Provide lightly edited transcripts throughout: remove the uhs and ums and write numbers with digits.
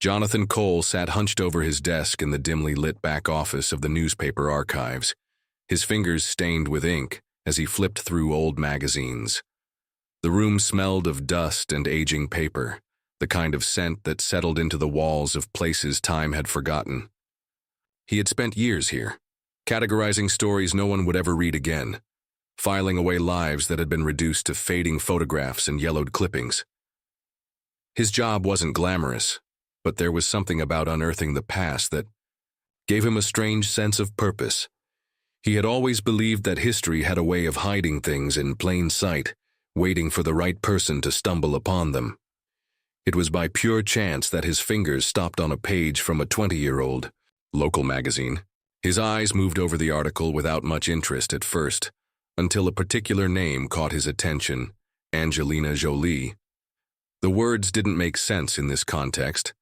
Jonathan Cole sat hunched over his desk in the dimly lit back office of the newspaper archives, his fingers stained with ink as he flipped through old magazines. The room smelled of dust and aging paper, the kind of scent that settled into the walls of places time had forgotten. He had spent years here, categorizing stories no one would ever read again, filing away lives that had been reduced to fading photographs and yellowed clippings. His job wasn't glamorous, but there was something about unearthing the past that gave him a strange sense of purpose. He had always believed that history had a way of hiding things in plain sight, waiting for the right person to stumble upon them. It was by pure chance that his fingers stopped on a page from a 20-year-old local magazine. His eyes moved over the article without much interest at first, until a particular name caught his attention: Angelina Jolie. The words didn't make sense in this context.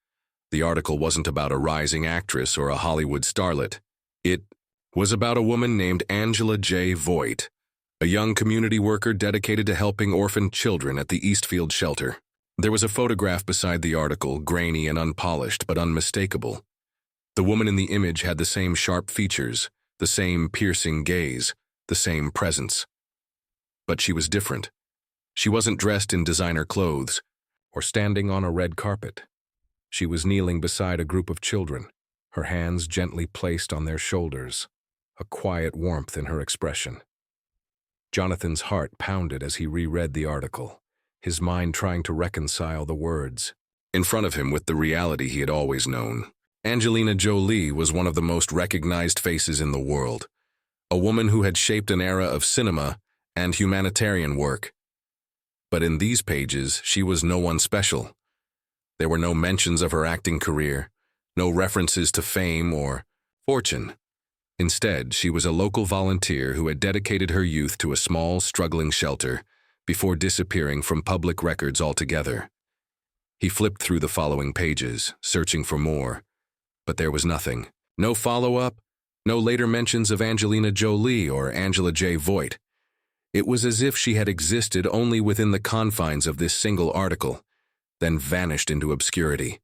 The article wasn't about a rising actress or a Hollywood starlet. It was about a woman named Angela J. Voigt, a young community worker dedicated to helping orphaned children at the Eastfield shelter. There was a photograph beside the article, grainy and unpolished but unmistakable. The woman in the image had the same sharp features, the same piercing gaze, the same presence. But she was different. She wasn't dressed in designer clothes or standing on a red carpet. She was kneeling beside a group of children, her hands gently placed on their shoulders, a quiet warmth in her expression. Jonathan's heart pounded as he reread the article, his mind trying to reconcile the words in front of him with the reality he had always known. Angelina Jolie was one of the most recognized faces in the world, a woman who had shaped an era of cinema and humanitarian work. But in these pages, she was no one special. There were no mentions of her acting career, no references to fame or fortune. Instead, she was a local volunteer who had dedicated her youth to a small, struggling shelter before disappearing from public records altogether. He flipped through the following pages, searching for more, but there was nothing. No follow-up, no later mentions of Angelina Jolie or Angela J. Voigt. It was as if she had existed only within the confines of this single article, then vanished into obscurity.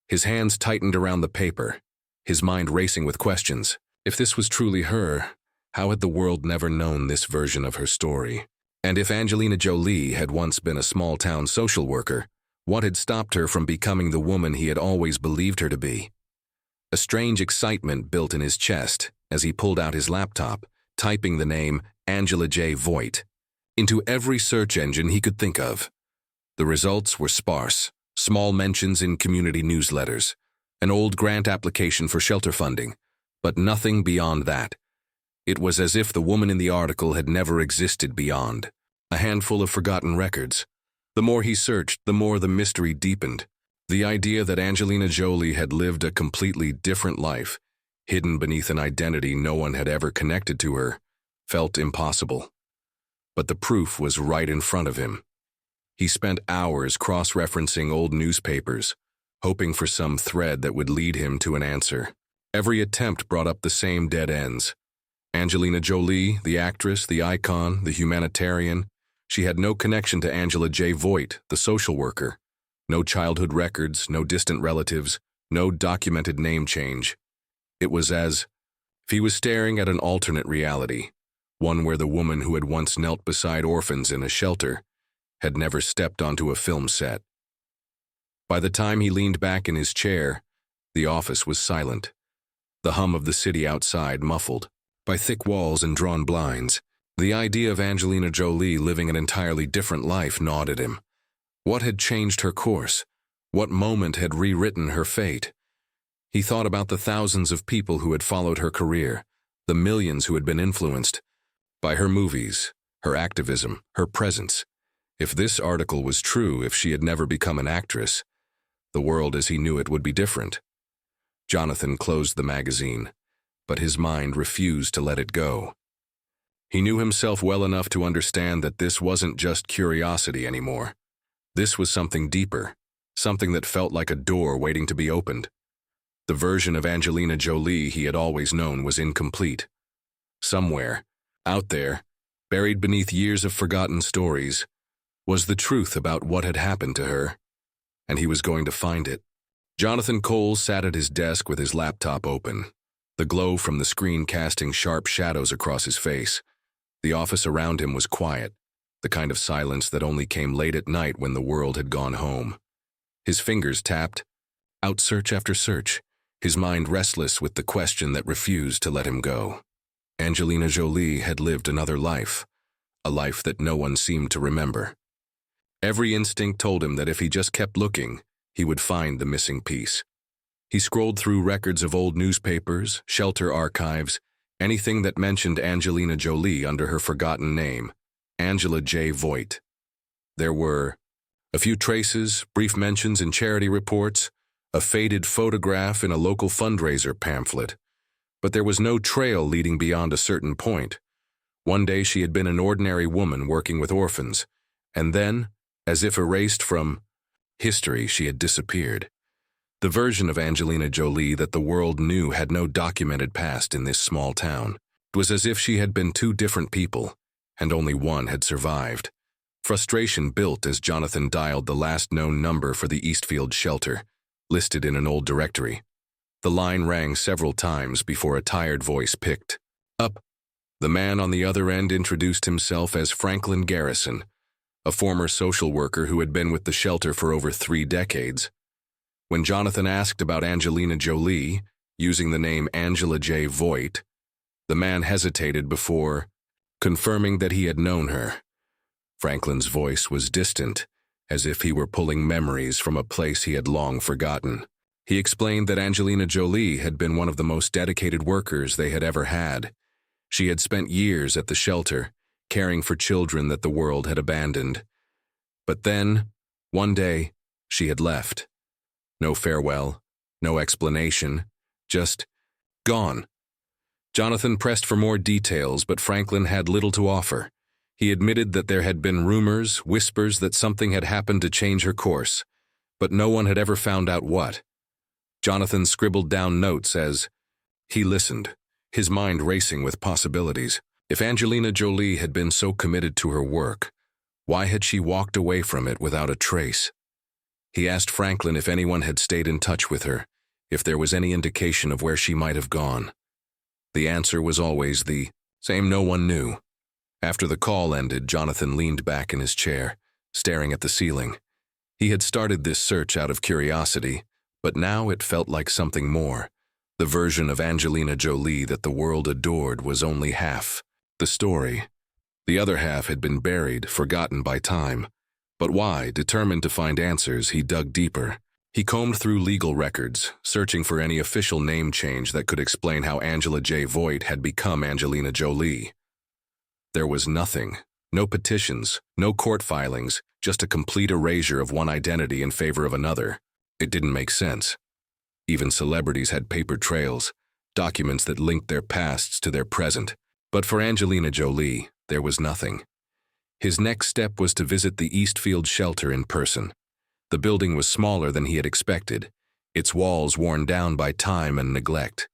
His hands tightened around the paper, his mind racing with questions. If this was truly her, how had the world never known this version of her story? And if Angelina Jolie had once been a small-town social worker, what had stopped her from becoming the woman he had always believed her to be? A strange excitement built in his chest as he pulled out his laptop, typing the name Angela J. Voigt into every search engine he could think of. The results were sparse, small mentions in community newsletters, an old grant application for shelter funding, but nothing beyond that. It was as if the woman in the article had never existed beyond. A handful of forgotten records. The more he searched, the more the mystery deepened. The idea that Angelina Jolie had lived a completely different life, hidden beneath an identity no one had ever connected to her, felt impossible. But the proof was right in front of him. He spent hours cross-referencing old newspapers, hoping for some thread that would lead him to an answer. Every attempt brought up the same dead ends. Angelina Jolie, the actress, the icon, the humanitarian, she had no connection to Angela J. Voigt, the social worker. No childhood records, no distant relatives, no documented name change. It was as if he was staring at an alternate reality, one where the woman who had once knelt beside orphans in a shelter had never stepped onto a film set. By the time he leaned back in his chair, the office was silent. The hum of the city outside muffled by thick walls and drawn blinds. The idea of Angelina Jolie living an entirely different life gnawed at him. What had changed her course? What moment had rewritten her fate? He thought about the thousands of people who had followed her career, the millions who had been influenced by her movies, her activism, her presence. If this article was true, if she had never become an actress, the world as he knew it would be different. Jonathan closed the magazine, but his mind refused to let it go. He knew himself well enough to understand that this wasn't just curiosity anymore. This was something deeper, something that felt like a door waiting to be opened. The version of Angelina Jolie he had always known was incomplete. Somewhere, out there, buried beneath years of forgotten stories, was the truth about what had happened to her, and he was going to find it. Jonathan Cole sat at his desk with his laptop open, the glow from the screen casting sharp shadows across his face. The office around him was quiet, the kind of silence that only came late at night when the world had gone home. His fingers tapped, out search after search, his mind restless with the question that refused to let him go. Angelina Jolie had lived another life, a life that no one seemed to remember. Every instinct told him that if he just kept looking, he would find the missing piece. He scrolled through records of old newspapers, shelter archives, anything that mentioned Angelina Jolie under her forgotten name, Angela J. Voigt. There were a few traces, brief mentions in charity reports, a faded photograph in a local fundraiser pamphlet, but there was no trail leading beyond a certain point. One day she had been an ordinary woman working with orphans, and then, as if erased from history, she had disappeared. The version of Angelina Jolie that the world knew had no documented past in this small town. It was as if she had been two different people, and only one had survived. Frustration built as Jonathan dialed the last known number for the Eastfield shelter, listed in an old directory. The line rang several times before a tired voice picked up. The man on the other end introduced himself as Franklin Garrison, a former social worker who had been with the shelter for over 3 decades. When Jonathan asked about Angelina Jolie, using the name Angela J. Voigt, the man hesitated before confirming that he had known her. Franklin's voice was distant, as if he were pulling memories from a place he had long forgotten. He explained that Angelina Jolie had been one of the most dedicated workers they had ever had. She had spent years at the shelter, caring for children that the world had abandoned. But then, one day, she had left. No farewell, no explanation, just gone. Jonathan pressed for more details, but Franklin had little to offer. He admitted that there had been rumors, whispers that something had happened to change her course, but no one had ever found out what. Jonathan scribbled down notes as he listened, his mind racing with possibilities. If Angelina Jolie had been so committed to her work, why had she walked away from it without a trace? He asked Franklin if anyone had stayed in touch with her, if there was any indication of where she might have gone. The answer was always the same: no one knew. After the call ended, Jonathan leaned back in his chair, staring at the ceiling. He had started this search out of curiosity, but now it felt like something more. The version of Angelina Jolie that the world adored was only half the story. The other half had been buried, forgotten by time. But why? Determined to find answers, he dug deeper. He combed through legal records, searching for any official name change that could explain how Angela J. Voigt had become Angelina Jolie. There was nothing. No petitions, no court filings, just a complete erasure of one identity in favor of another. It didn't make sense. Even celebrities had paper trails, documents that linked their pasts to their present. But for Angelina Jolie, there was nothing. His next step was to visit the Eastfield shelter in person. The building was smaller than he had expected, its walls worn down by time and neglect.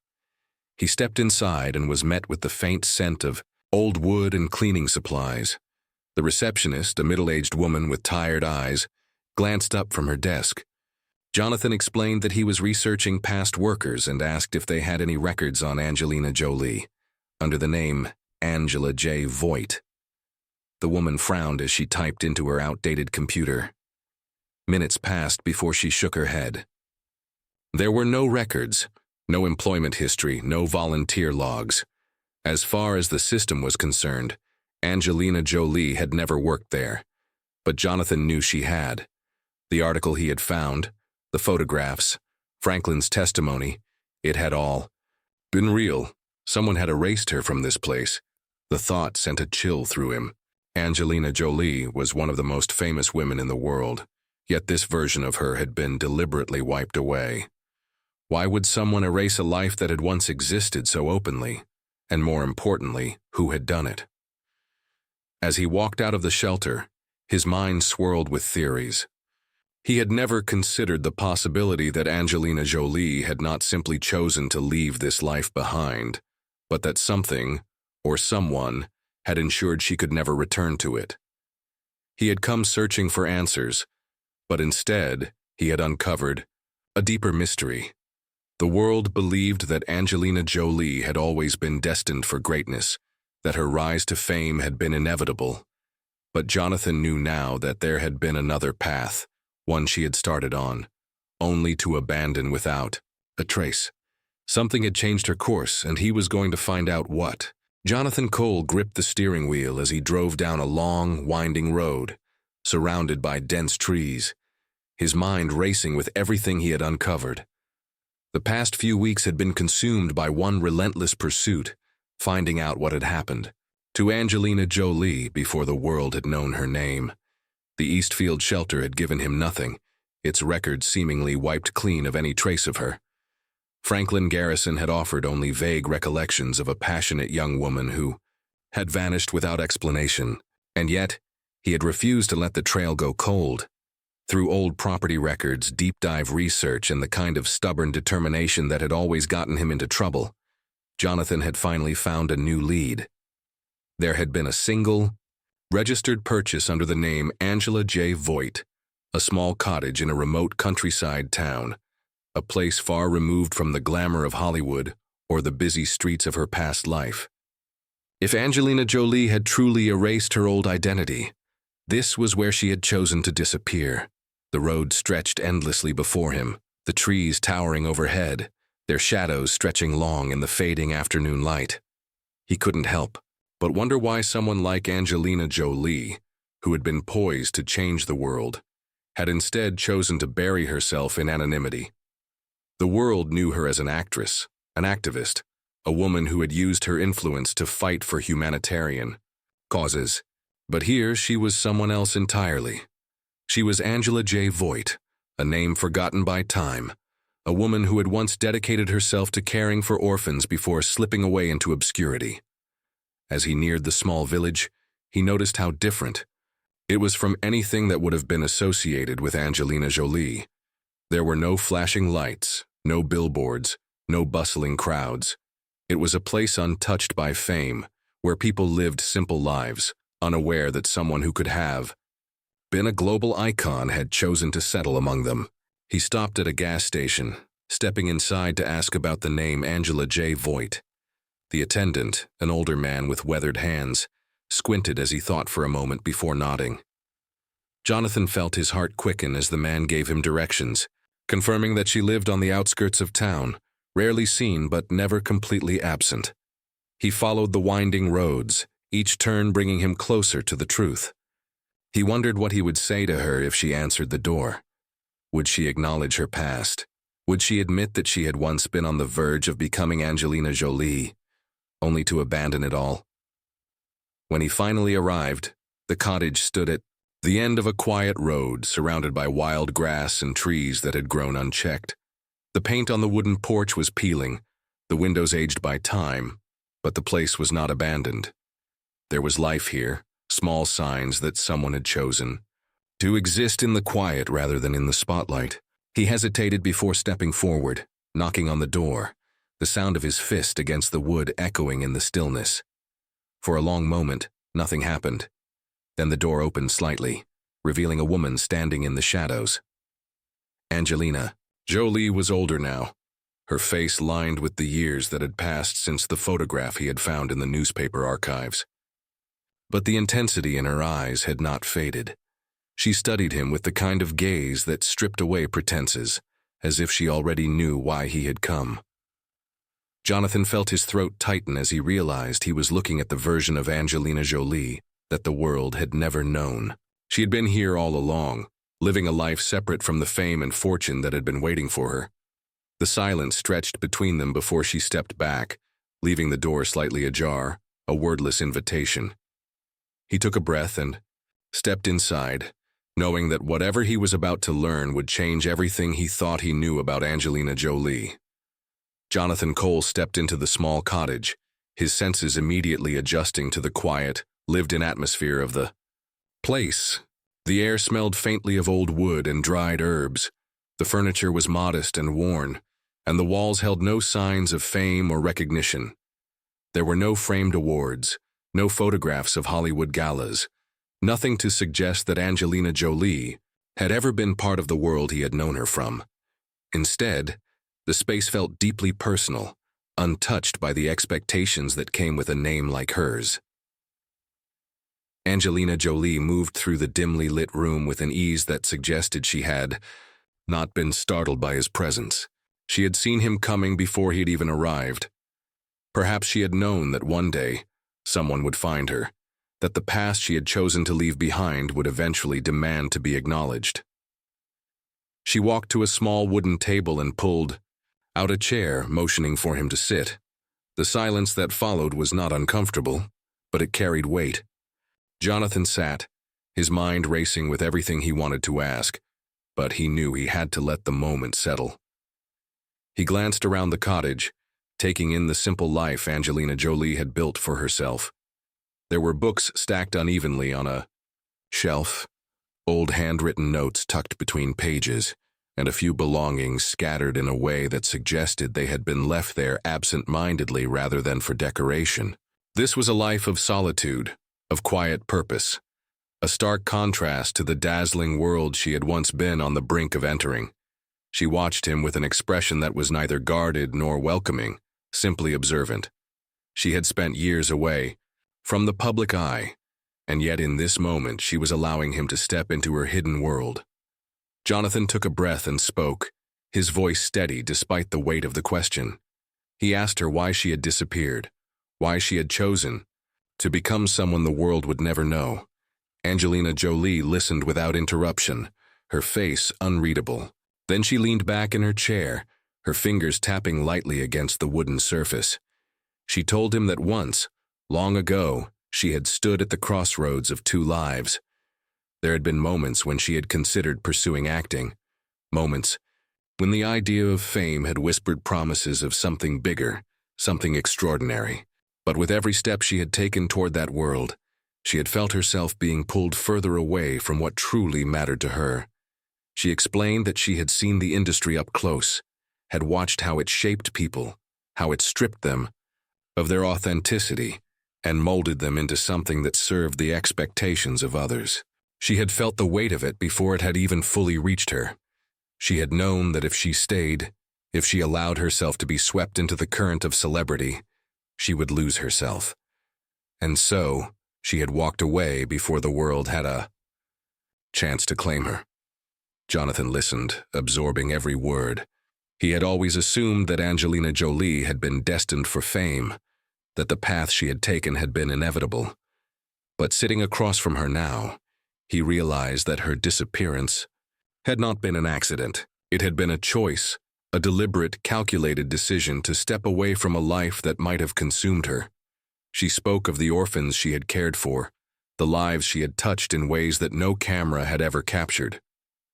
He stepped inside and was met with the faint scent of old wood and cleaning supplies. The receptionist, a middle-aged woman with tired eyes, glanced up from her desk. Jonathan explained that he was researching past workers and asked if they had any records on Angelina Jolie, under the name Angela J. Voigt. The woman frowned as she typed into her outdated computer. Minutes passed before she shook her head. There were no records, no employment history, no volunteer logs. As far as the system was concerned, Angelina Jolie had never worked there. But Jonathan knew she had. The article he had found, the photographs, Franklin's testimony, it had all been real. Someone had erased her from this place. The thought sent a chill through him. Angelina Jolie was one of the most famous women in the world, yet this version of her had been deliberately wiped away. Why would someone erase a life that had once existed so openly? And more importantly, who had done it? As he walked out of the shelter, his mind swirled with theories. He had never considered the possibility that Angelina Jolie had not simply chosen to leave this life behind, but that something, or someone, had ensured she could never return to it. He had come searching for answers, but instead, he had uncovered A deeper mystery. The world believed that Angelina Jolie had always been destined for greatness, that her rise to fame had been inevitable. But Jonathan knew now that there had been another path, one she had started on, only to abandon without a trace. Something had changed her course, and he was going to find out what. Jonathan Cole gripped the steering wheel as he drove down a long, winding road, surrounded by dense trees, his mind racing with everything he had uncovered. The past few weeks had been consumed by one relentless pursuit, finding out what had happened to Angelina Jolie before the world had known her name. The Eastfield shelter had given him nothing, its records seemingly wiped clean of any trace of her. Franklin Garrison had offered only vague recollections of a passionate young woman who had vanished without explanation, and yet he had refused to let the trail go cold. Through old property records, deep-dive research, and the kind of stubborn determination that had always gotten him into trouble, Jonathan had finally found a new lead. There had been a single, registered purchase under the name Angela J. Voigt, a small cottage in a remote countryside town, a place far removed from the glamour of Hollywood or the busy streets of her past life. If Angelina Jolie had truly erased her old identity, this was where she had chosen to disappear. The road stretched endlessly before him, the trees towering overhead, their shadows stretching long in the fading afternoon light. He couldn't help but wonder why someone like Angelina Jolie, who had been poised to change the world, had instead chosen to bury herself in anonymity. The world knew her as an actress, an activist, a woman who had used her influence to fight for humanitarian causes. But here she was someone else entirely. She was Angela J. Voigt, a name forgotten by time, a woman who had once dedicated herself to caring for orphans before slipping away into obscurity. As he neared the small village, he noticed how different it was from anything that would have been associated with Angelina Jolie. There were no flashing lights, no billboards, no bustling crowds. It was a place untouched by fame, where people lived simple lives, unaware that someone who could have been a global icon had chosen to settle among them. He stopped at a gas station, stepping inside to ask about the name Angela J. Voigt. The attendant, an older man with weathered hands, squinted as he thought for a moment before nodding. Jonathan felt his heart quicken as the man gave him directions, confirming that she lived on the outskirts of town, rarely seen but never completely absent. He followed the winding roads, each turn bringing him closer to the truth. He wondered what he would say to her if she answered the door. Would she acknowledge her past? Would she admit that she had once been on the verge of becoming Angelina Jolie, only to abandon it all? When he finally arrived, the cottage stood at the end of a quiet road surrounded by wild grass and trees that had grown unchecked. The paint on the wooden porch was peeling, the windows aged by time, but the place was not abandoned. There was life here, small signs that someone had chosen to exist in the quiet rather than in the spotlight. He hesitated before stepping forward, knocking on the door, the sound of his fist against the wood echoing in the stillness. For a long moment, nothing happened. Then the door opened slightly, revealing a woman standing in the shadows. Angelina Jolie was older now, her face lined with the years that had passed since the photograph he had found in the newspaper archives. But the intensity in her eyes had not faded. She studied him with the kind of gaze that stripped away pretenses, as if she already knew why he had come. Jonathan felt his throat tighten as he realized he was looking at the version of Angelina Jolie that the world had never known. She had been here all along, living a life separate from the fame and fortune that had been waiting for her. The silence stretched between them before she stepped back, leaving the door slightly ajar, a wordless invitation. He took a breath and stepped inside, knowing that whatever he was about to learn would change everything he thought he knew about Angelina Jolie. Jonathan Cole stepped into the small cottage, his senses immediately adjusting to the quiet, lived-in atmosphere of the place. The air smelled faintly of old wood and dried herbs. The furniture was modest and worn, and the walls held no signs of fame or recognition. There were no framed awards, no photographs of Hollywood galas, nothing to suggest that Angelina Jolie had ever been part of the world he had known her from. Instead, the space felt deeply personal, untouched by the expectations that came with a name like hers. Angelina Jolie moved through the dimly lit room with an ease that suggested she had not been startled by his presence. She had seen him coming before he had even arrived. Perhaps she had known that one day, someone would find her, that the past she had chosen to leave behind would eventually demand to be acknowledged. She walked to a small wooden table and pulled out a chair, motioning for him to sit. The silence that followed was not uncomfortable, but it carried weight. Jonathan sat, his mind racing with everything he wanted to ask, but he knew he had to let the moment settle. He glanced around the cottage, taking in the simple life Angelina Jolie had built for herself. There were books stacked unevenly on a shelf, old handwritten notes tucked between pages, and a few belongings scattered in a way that suggested they had been left there absent-mindedly rather than for decoration. This was a life of solitude, of quiet purpose, a stark contrast to the dazzling world she had once been on the brink of entering. She watched him with an expression that was neither guarded nor welcoming, simply observant. She had spent years away, from the public eye, and yet in this moment she was allowing him to step into her hidden world. Jonathan took a breath and spoke, his voice steady despite the weight of the question. He asked her why she had disappeared, why she had chosen to become someone the world would never know. Angelina Jolie listened without interruption, her face unreadable. Then she leaned back in her chair, her fingers tapping lightly against the wooden surface. She told him that once, long ago, she had stood at the crossroads of two lives. There had been moments when she had considered pursuing acting, moments when the idea of fame had whispered promises of something bigger, something extraordinary. But with every step she had taken toward that world, she had felt herself being pulled further away from what truly mattered to her. She explained that she had seen the industry up close, had watched how it shaped people, how it stripped them of their authenticity, and molded them into something that served the expectations of others. She had felt the weight of it before it had even fully reached her. She had known that if she stayed, if she allowed herself to be swept into the current of celebrity, she would lose herself. And so, she had walked away before the world had a chance to claim her. Jonathan listened, absorbing every word. He had always assumed that Angelina Jolie had been destined for fame, that the path she had taken had been inevitable. But sitting across from her now, he realized that her disappearance had not been an accident. It had been a choice, a deliberate, calculated decision to step away from a life that might have consumed her. She spoke of the orphans she had cared for, the lives she had touched in ways that no camera had ever captured.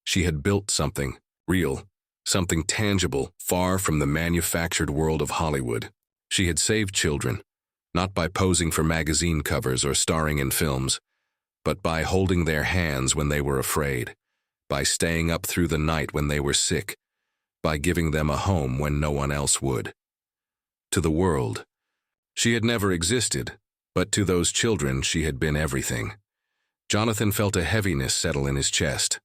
She had built something real, something tangible, far from the manufactured world of Hollywood. She had saved children, not by posing for magazine covers or starring in films, but by holding their hands when they were afraid, by staying up through the night when they were sick, by giving them a home when no one else would. To the world, she had never existed, but to those children she had been everything. Jonathan felt a heaviness settle in his chest.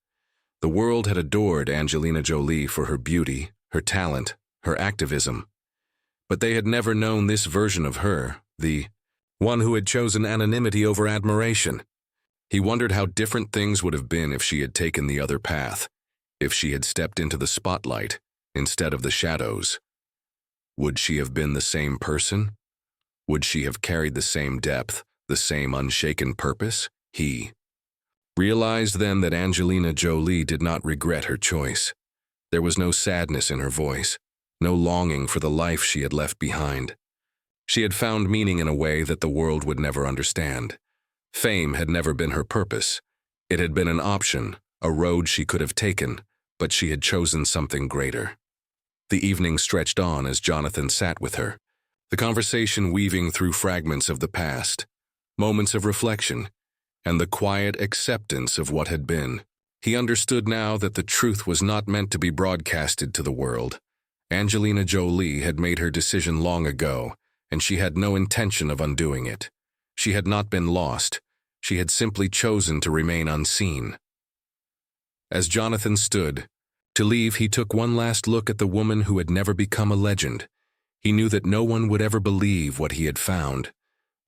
The world had adored Angelina Jolie for her beauty, her talent, her activism. But they had never known this version of her, the one who had chosen anonymity over admiration. He wondered how different things would have been if she had taken the other path, if she had stepped into the spotlight instead of the shadows. Would she have been the same person? Would she have carried the same depth, the same unshaken purpose? He realized then that Angelina Jolie did not regret her choice. There was no sadness in her voice, no longing for the life she had left behind. She had found meaning in a way that the world would never understand. Fame had never been her purpose. It had been an option, a road she could have taken, but she had chosen something greater. The evening stretched on as Jonathan sat with her, the conversation weaving through fragments of the past, moments of reflection, and the quiet acceptance of what had been. He understood now that the truth was not meant to be broadcasted to the world. Angelina Jolie had made her decision long ago, and she had no intention of undoing it. She had not been lost. She had simply chosen to remain unseen. As Jonathan stood, To leave, he took one last look at the woman who had never become a legend. He knew that no one would ever believe what he had found.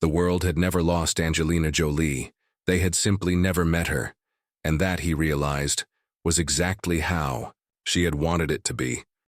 The world had never lost Angelina Jolie. They had simply never met her. And that, he realized, was exactly how she had wanted it to be.